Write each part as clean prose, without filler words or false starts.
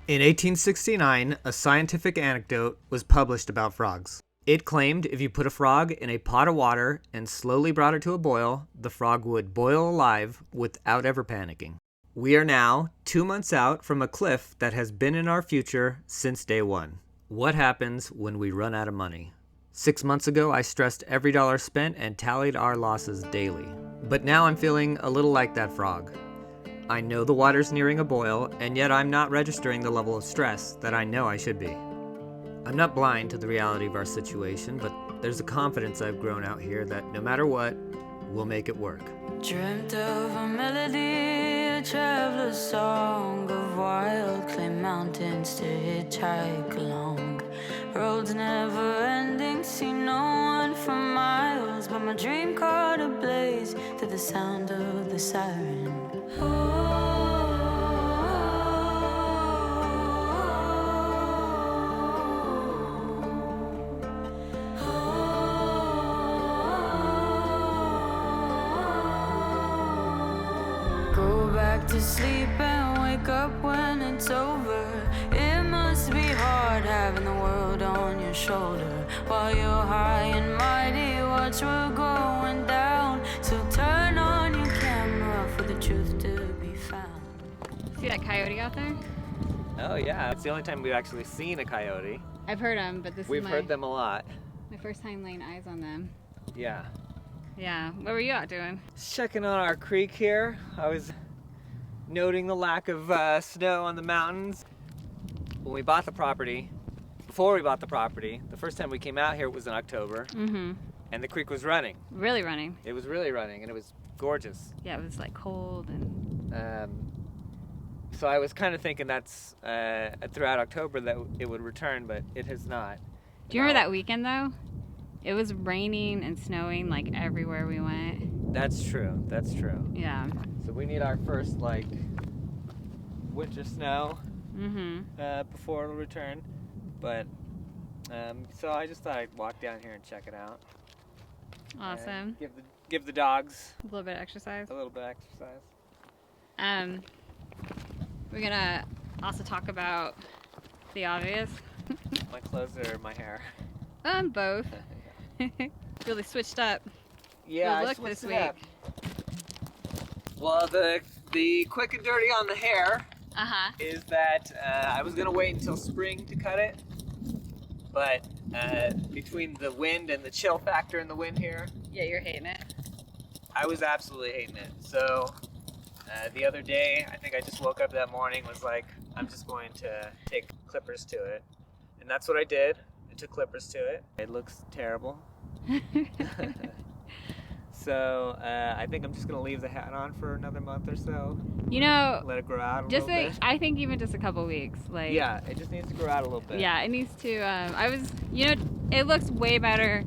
In 1869, a scientific anecdote was published about frogs. It claimed if you put a frog in a pot of water and slowly brought it to a boil, the frog would boil alive without ever panicking. We are now 2 months out from a cliff that has been in our future since day one. What happens when we run out of money? 6 months ago, I stressed every dollar spent and tallied our losses daily. But now I'm feeling a little like that frog. I know the water's nearing a boil, and yet I'm not registering the level of stress that I know I should be. I'm not blind to the reality of our situation, but there's a confidence I've grown out here that no matter what, we'll make it work. Dreamt of a melody, a traveler's song of wild clay mountains to hitchhike along. Roads never ending, see no one for miles, but my dream caught ablaze to the sound of the siren. Go back to sleep and wake up when it's over. It must be hard having the world on your shoulder while you're high and mighty. Watch we're going down. So turn on your camera for the truth to be found. See that coyote out there? Oh yeah, it's the only time we've actually seen a coyote. I've heard them, but We've heard them a lot. my first time laying eyes on them. Yeah. Yeah. What were you out doing? Checking on our creek here. I was noting the lack of snow on the mountains. When we bought the property, before we bought the property, the first time we came out here was in October, Mm-hmm. and the creek was running. Really running. It was really running, and it was gorgeous. Yeah, it was like cold and So I was kind of thinking that's throughout October that it would return, but it has not. Do you remember that weekend though? It was raining and snowing like everywhere we went. That's true. That's true. Yeah. So we need our first like winter snow Mm-hmm. before it'll return. But so I just thought I'd walk down here and check it out. Awesome. Give the dogs A little bit of exercise. a little bit of exercise. We're gonna also talk about the obvious. My clothes or my hair. Both. Really switched up. Yeah, Good I look switched this it up. Well, the quick and dirty on the hair Uh-huh. is that I was gonna wait until spring to cut it, but between the wind and the chill factor in the wind here, Yeah, you're hating it. I was absolutely hating it. So the other day, I think I just woke up that morning, was like, I'm just going to take clippers to it, and that's what I did. I took clippers to it. It looks terrible. So I think I'm just gonna leave the hat on for another month or so. You know, Let it grow out a just little like, bit. I think even just a couple weeks. Like, Yeah, it just needs to grow out a little bit. yeah, it needs to. It looks way better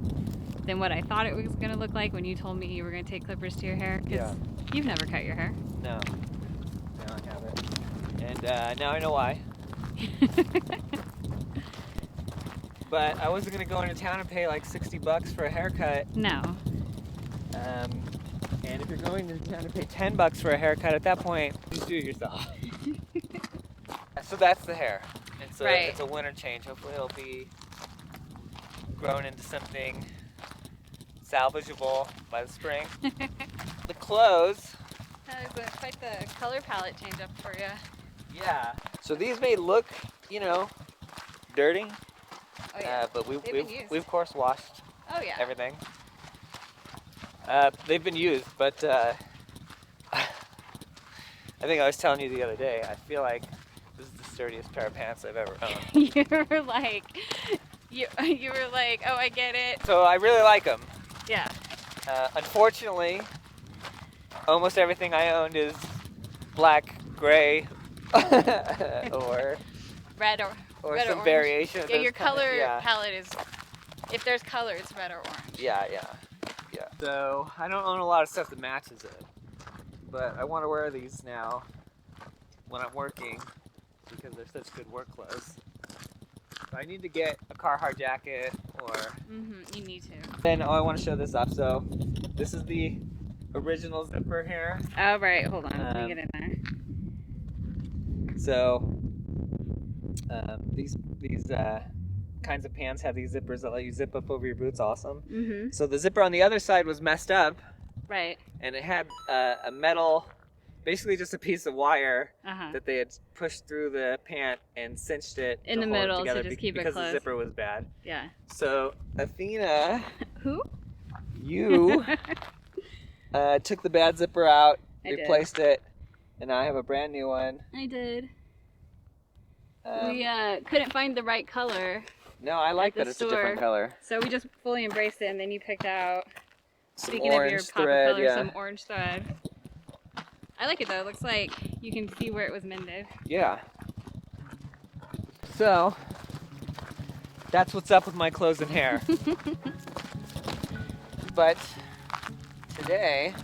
than what I thought it was gonna look like when you told me you were gonna take clippers to your hair. 'Cause Yeah. you've never cut your hair. No. No, I haven't. And now I know why. But I wasn't gonna go into town and pay like $60 for a haircut. No. And if you're going to town to pay $10 for a haircut, at that point, just do it yourself. So that's the hair. Right. It's a winter change. Hopefully it'll be grown into something salvageable by the spring. The clothes, That is quite the color palette change up for you. yeah. So these may look, dirty, Oh yeah. but They've been used. we've of course washed Oh yeah. everything. They've been used, but I think I was telling you the other day, I feel like this is the sturdiest pair of pants I've ever owned. you were like, oh, I get it. So I really like them. Yeah. Unfortunately, almost everything I owned is black, gray, or Red or red or some orange. variation. of Yeah, those your kind of- color yeah. palette is. If there's color, it's red or orange. Yeah. So I don't own a lot of stuff that matches it, but I want to wear these now when I'm working because they're such good work clothes. So I need to get a Carhartt jacket or. You need to. Then I want to show this off. So this is the original zipper here. Oh right, hold on. Let me get in there. So These kinds of pants have these zippers that let you zip up over your boots. Awesome. Mm-hmm. So the zipper on the other side was messed up, Right. and it had a metal, basically just a piece of wire that they had pushed through the pant and cinched it in the hold it middle together to just keep it because closed. the zipper was bad. Yeah. So Athena, Who? you took the bad zipper out, I replaced it, and now I have a brand new one. I did. We couldn't find the right color. No, I like at the that it's a different store. color. So we just fully embraced it, and then you picked out, Some speaking of your orange pop thread, color, yeah. some orange thread. I like it though. It looks like you can see where it was mended. Yeah. So, that's what's up with my clothes and hair. But today,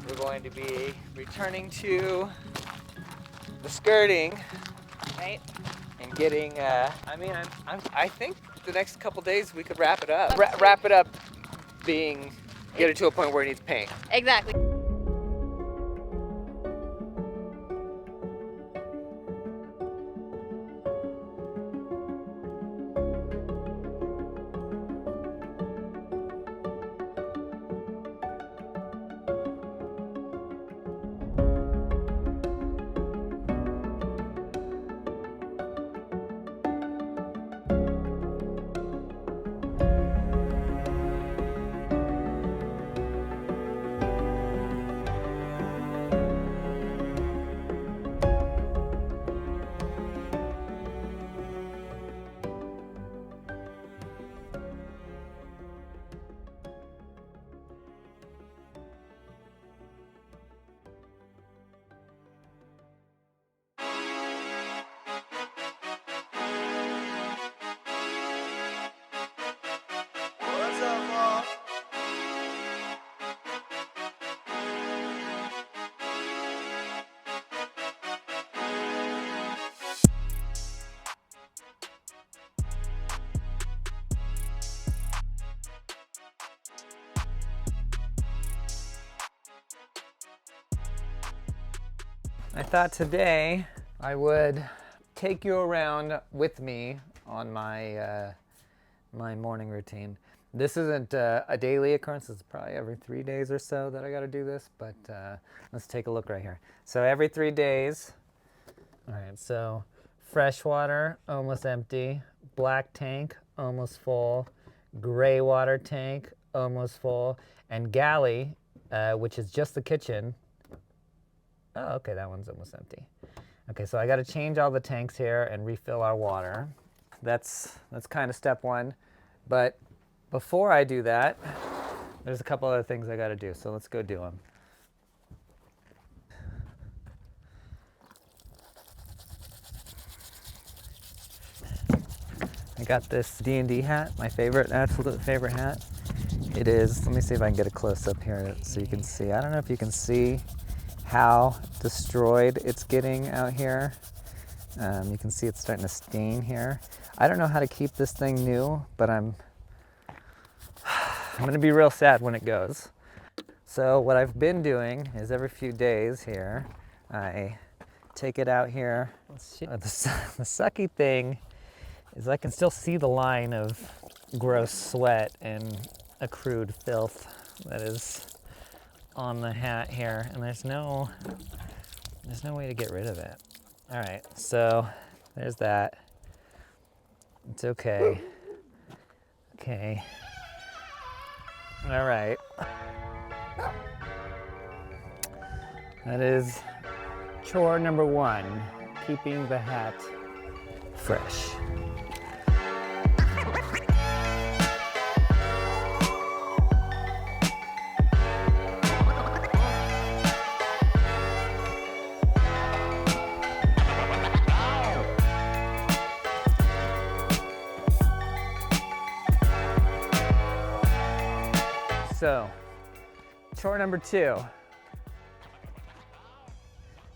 we're going to be returning to the skirting, Right. and getting. I think the next couple days we could wrap it up. Wrap it up, being get it to a point where it needs paint. Exactly. I thought today I would take you around with me on my my morning routine. This isn't a daily occurrence. It's probably every 3 days or so that I got to do this, but let's take a look right here. So every 3 days. All right, so fresh water, almost empty. Black tank, almost full. Gray water tank, almost full. And galley, which is just the kitchen. Oh, okay, that one's almost empty. Okay, so I got to change all the tanks here and refill our water. That's kind of step one. But before I do that, there's a couple other things I got to do. So let's go do them. I got this D&D hat, my favorite, absolute favorite hat. It is, let me see if I can get a close up here so you can see. I don't know if you can see how destroyed it's getting out here. You can see it's starting to stain here. I don't know how to keep this thing new, but I'm gonna be real sad when it goes. So what I've been doing is every few days here, I take it out here. The sucky thing is I can still see the line of gross sweat and accrued filth that is on the hat here, and there's no way to get rid of it. All right, so there's that. It's okay. Okay. All right. That is chore number one, keeping the hat fresh. So, chore number two.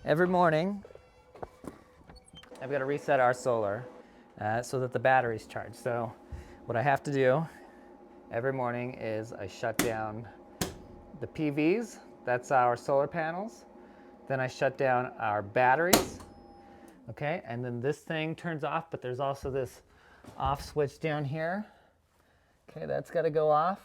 Every morning, I've got to reset our solar so that the battery's charged. So, what I have to do every morning is I shut down the PVs, that's our solar panels. Then I shut down our batteries. Okay, and then this thing turns off, but there's also this off switch down here. Okay, that's got to go off.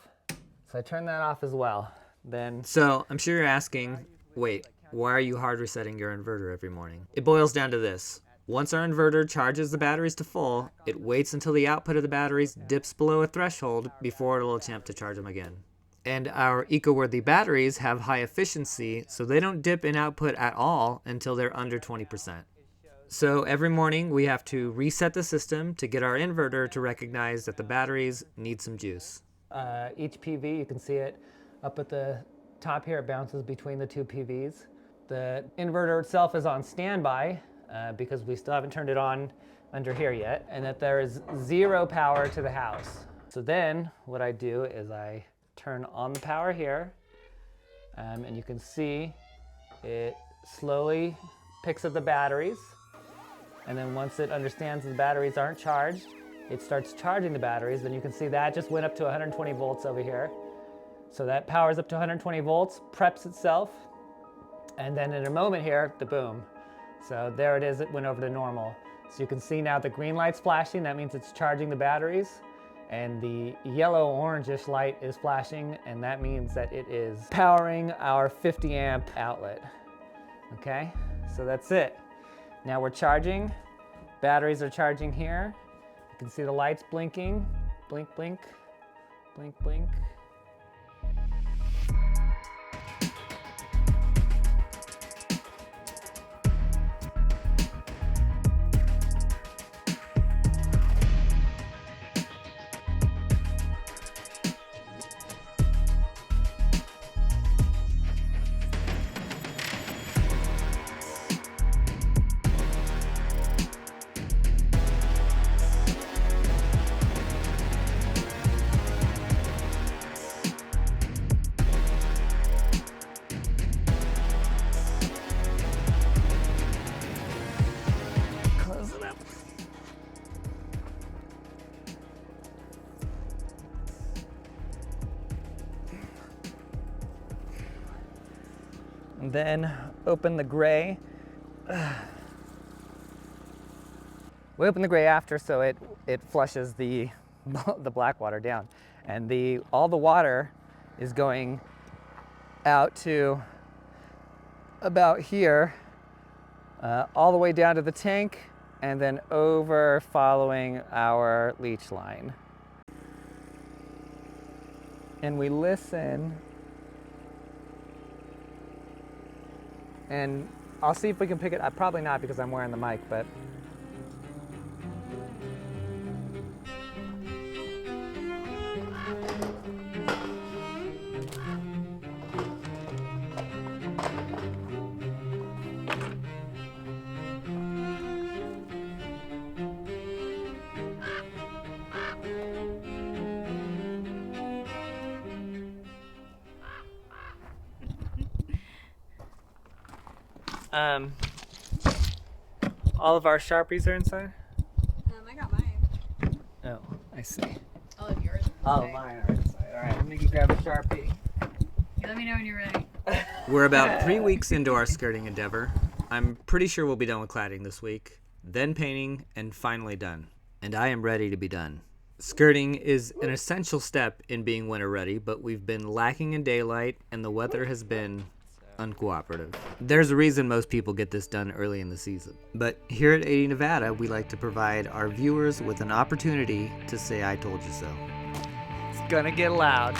So I turn that off as well. Then. So I'm sure you're asking, wait, why are you hard resetting your inverter every morning? It boils down to this. Once our inverter charges the batteries to full, it waits until the output of the batteries dips below a threshold before it'll attempt to charge them again. And our eco-worthy batteries have high efficiency, so they don't dip in output at all until they're under 20%. So every morning we have to reset the system to get our inverter to recognize that the batteries need some juice. Each PV, you can see it up at the top here, it bounces between the two PVs. The inverter itself is on standby because we still haven't turned it on under here yet, and that there is 0 power to the house. So then what I do is I turn on the power here, and you can see it slowly picks up the batteries, and then once it understands the batteries aren't charged, it starts charging the batteries. Then you can see that just went up to 120 volts over here. So that powers up to 120 volts, preps itself, and then in a moment here, the boom. So there it is, it went over to normal. So you can see now the green light's flashing, that means it's charging the batteries, and the yellow-orangish light is flashing, and that means that it is powering our 50 amp outlet. Okay, so that's it. Now we're charging, batteries are charging here. You can see the lights blinking, blink, blink, blink, blink. And then open the gray. We open the gray after, so it flushes the black water down, and all the water is going out to about here, all the way down to the tank, and then over following our leach line. And we listen. And I'll see if we can pick it up. Probably not because I'm wearing the mic, but. All of our Sharpies are inside? I got mine. Oh, I see. All of yours. All of mine are inside. All right, let me grab a Sharpie. You let me know when you're ready. We're about 3 weeks into our skirting endeavor. I'm pretty sure we'll be done with cladding this week, then painting, and finally done. And I am ready to be done. Skirting is an essential step in being winter ready, but we've been lacking in daylight and the weather has been uncooperative. There's a reason most people get this done early in the season. But here at 80 Nevada, we like to provide our viewers with an opportunity to say I told you so. It's gonna get loud.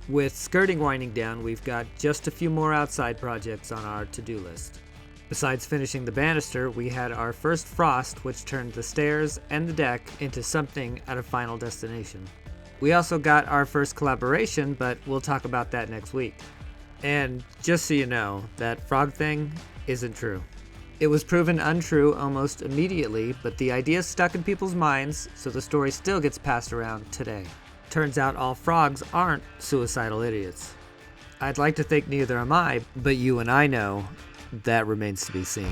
With skirting winding down, we've got just a few more outside projects on our to-do list. Besides finishing the banister, we had our first frost, which turned the stairs and the deck into something at a final destination. We also got our first collaboration, but we'll talk about that next week. And just so you know, that frog thing isn't true. It was proven untrue almost immediately, but the idea stuck in people's minds, so the story still gets passed around today. Turns out all frogs aren't suicidal idiots. I'd like to think neither am I, but you and I know that remains to be seen.